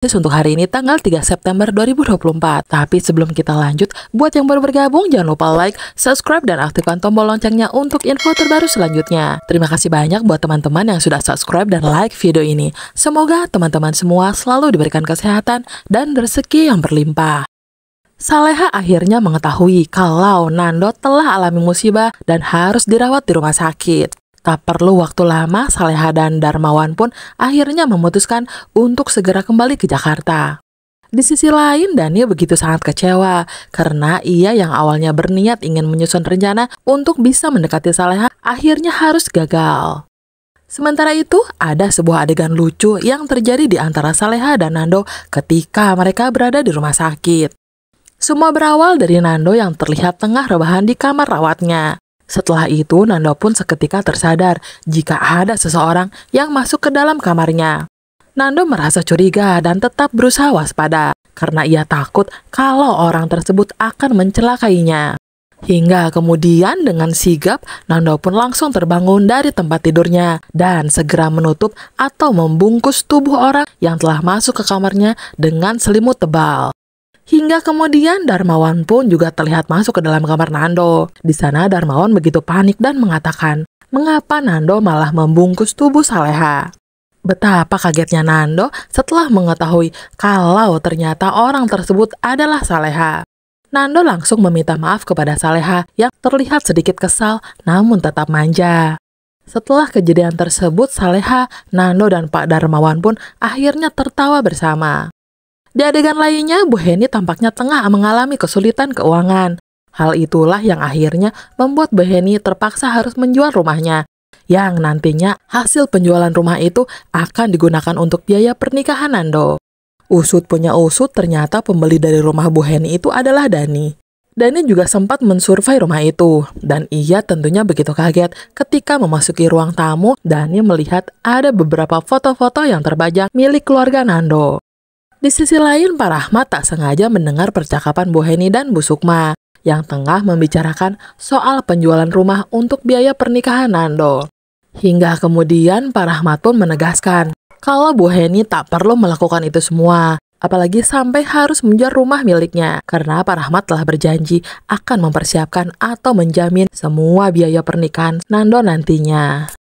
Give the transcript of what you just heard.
Untuk hari ini tanggal 3 September 2024. Tapi sebelum kita lanjut, buat yang baru bergabung jangan lupa like, subscribe, dan aktifkan tombol loncengnya untuk info terbaru selanjutnya. Terima kasih banyak buat teman-teman yang sudah subscribe dan like video ini. Semoga teman-teman semua selalu diberikan kesehatan dan rezeki yang berlimpah. Saleha akhirnya mengetahui kalau Nando telah alami musibah dan harus dirawat di rumah sakit. Tak perlu waktu lama, Saleha dan Darmawan pun akhirnya memutuskan untuk segera kembali ke Jakarta. Di sisi lain, Dani begitu sangat kecewa karena ia yang awalnya berniat ingin menyusun rencana untuk bisa mendekati Saleha akhirnya harus gagal. Sementara itu, ada sebuah adegan lucu yang terjadi di antara Saleha dan Nando ketika mereka berada di rumah sakit. Semua berawal dari Nando yang terlihat tengah rebahan di kamar rawatnya. Setelah itu, Nando pun seketika tersadar jika ada seseorang yang masuk ke dalam kamarnya. Nando merasa curiga dan tetap berusaha waspada karena ia takut kalau orang tersebut akan mencelakainya. Hingga kemudian dengan sigap, Nando pun langsung terbangun dari tempat tidurnya dan segera menutup atau membungkus tubuh orang yang telah masuk ke kamarnya dengan selimut tebal. Hingga kemudian Darmawan pun juga terlihat masuk ke dalam kamar Nando. Di sana Darmawan begitu panik dan mengatakan, mengapa Nando malah membungkus tubuh Saleha? Betapa kagetnya Nando setelah mengetahui kalau ternyata orang tersebut adalah Saleha. Nando langsung meminta maaf kepada Saleha yang terlihat sedikit kesal namun tetap manja. Setelah kejadian tersebut, Saleha, Nando, dan Pak Darmawan pun akhirnya tertawa bersama. Di adegan lainnya, Bu Heni tampaknya tengah mengalami kesulitan keuangan. Hal itulah yang akhirnya membuat Bu Heni terpaksa harus menjual rumahnya, yang nantinya hasil penjualan rumah itu akan digunakan untuk biaya pernikahan Nando. Usut punya usut, ternyata pembeli dari rumah Bu Heni itu adalah Dani. Dani juga sempat mensurvei rumah itu, dan ia tentunya begitu kaget ketika memasuki ruang tamu. Dani melihat ada beberapa foto-foto yang terbajak milik keluarga Nando. Di sisi lain, Pak Rahmat tak sengaja mendengar percakapan Bu Heni dan Bu Sukma yang tengah membicarakan soal penjualan rumah untuk biaya pernikahan Nando. Hingga kemudian Pak Rahmat pun menegaskan kalau Bu Heni tak perlu melakukan itu semua, apalagi sampai harus menjual rumah miliknya, karena Pak Rahmat telah berjanji akan mempersiapkan atau menjamin semua biaya pernikahan Nando nantinya.